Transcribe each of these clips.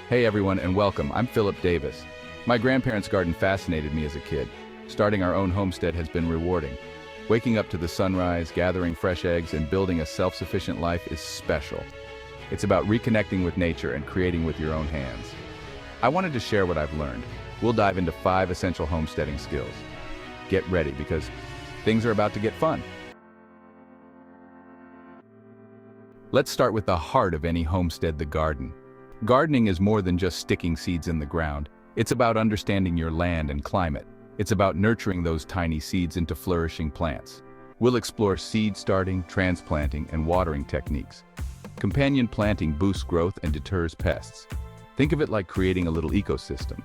Hey everyone and welcome, I'm Philip Davis. My grandparents' garden fascinated me as a kid. Starting our own homestead has been rewarding. Waking up to the sunrise, gathering fresh eggs, and building a self-sufficient life is special. It's about reconnecting with nature and creating with your own hands. I wanted to share what I've learned. We'll dive into 5 essential homesteading skills. Get ready because things are about to get fun. Let's start with the heart of any homestead, the garden. Gardening is more than just sticking seeds in the ground. It's about understanding your land and climate. It's about nurturing those tiny seeds into flourishing plants. We'll explore seed starting, transplanting, and watering techniques. Companion planting boosts growth and deters pests. Think of it like creating a little ecosystem.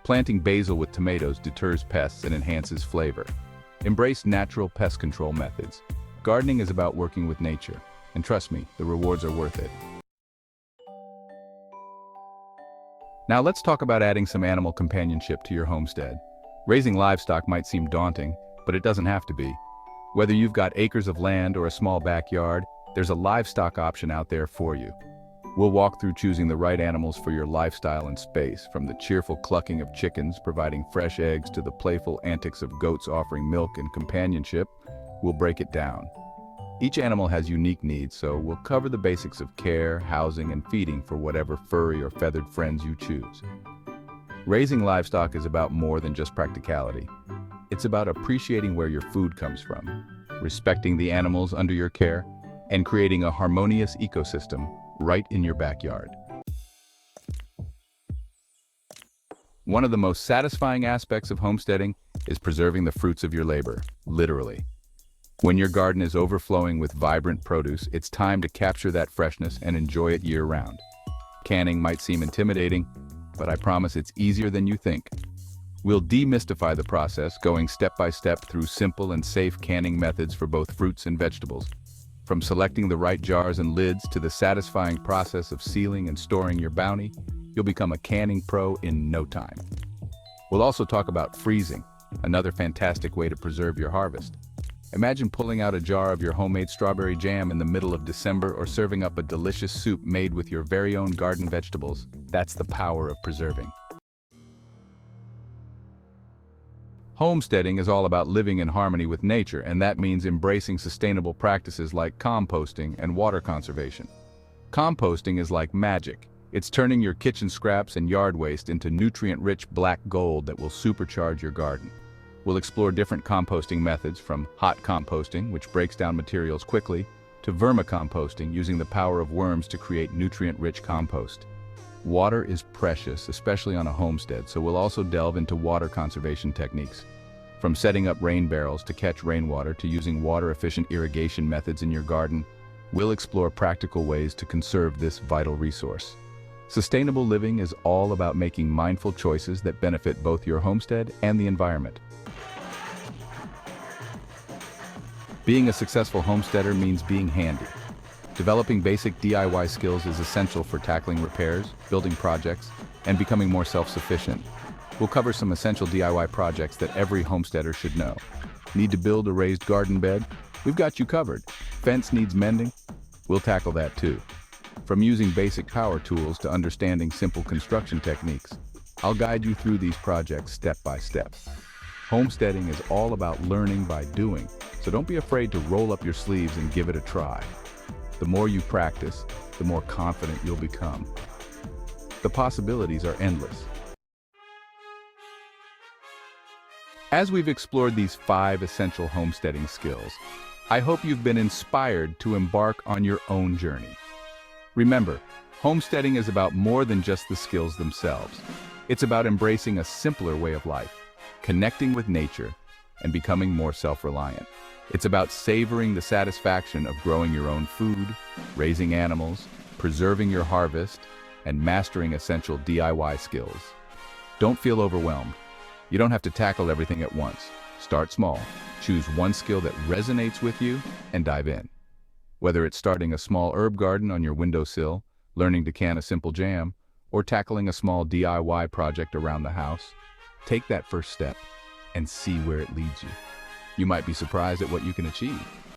Planting basil with tomatoes deters pests and enhances flavor. Embrace natural pest control methods. Gardening is about working with nature. And trust me, the rewards are worth it. Now let's talk about adding some animal companionship to your homestead. Raising livestock might seem daunting, but it doesn't have to be. Whether you've got acres of land or a small backyard, there's a livestock option out there for you. We'll walk through choosing the right animals for your lifestyle and space, from the cheerful clucking of chickens providing fresh eggs to the playful antics of goats offering milk and companionship. We'll break it down. Each animal has unique needs, so we'll cover the basics of care, housing, and feeding for whatever furry or feathered friends you choose. Raising livestock is about more than just practicality. It's about appreciating where your food comes from, respecting the animals under your care, and creating a harmonious ecosystem right in your backyard. One of the most satisfying aspects of homesteading is preserving the fruits of your labor, literally. When your garden is overflowing with vibrant produce, it's time to capture that freshness and enjoy it year-round. Canning might seem intimidating, but I promise it's easier than you think. We'll demystify the process, going step by step through simple and safe canning methods for both fruits and vegetables. From selecting the right jars and lids to the satisfying process of sealing and storing your bounty, you'll become a canning pro in no time. We'll also talk about freezing, another fantastic way to preserve your harvest. Imagine pulling out a jar of your homemade strawberry jam in the middle of December or serving up a delicious soup made with your very own garden vegetables. That's the power of preserving. Homesteading is all about living in harmony with nature, and that means embracing sustainable practices like composting and water conservation. Composting is like magic. It's turning your kitchen scraps and yard waste into nutrient-rich black gold that will supercharge your garden. We'll explore different composting methods, from hot composting, which breaks down materials quickly, to vermicomposting, using the power of worms to create nutrient-rich compost. Water is precious, especially on a homestead, so we'll also delve into water conservation techniques. From setting up rain barrels to catch rainwater to using water-efficient irrigation methods in your garden, we'll explore practical ways to conserve this vital resource. Sustainable living is all about making mindful choices that benefit both your homestead and the environment. Being a successful homesteader means being handy. Developing basic DIY skills is essential for tackling repairs, building projects, and becoming more self-sufficient. We'll cover some essential DIY projects that every homesteader should know. Need to build a raised garden bed? We've got you covered. Fence needs mending? We'll tackle that too. From using basic power tools to understanding simple construction techniques, I'll guide you through these projects step by step. Homesteading is all about learning by doing, so don't be afraid to roll up your sleeves and give it a try. The more you practice, the more confident you'll become. The possibilities are endless. As we've explored these 5 essential homesteading skills, I hope you've been inspired to embark on your own journey. Remember, homesteading is about more than just the skills themselves. It's about embracing a simpler way of life, connecting with nature, and becoming more self-reliant. It's about savoring the satisfaction of growing your own food, raising animals, preserving your harvest, and mastering essential DIY skills. Don't feel overwhelmed. You don't have to tackle everything at once. Start small. Choose one skill that resonates with you and dive in. Whether it's starting a small herb garden on your windowsill, learning to can a simple jam, or tackling a small DIY project around the house, take that first step and see where it leads you. You might be surprised at what you can achieve.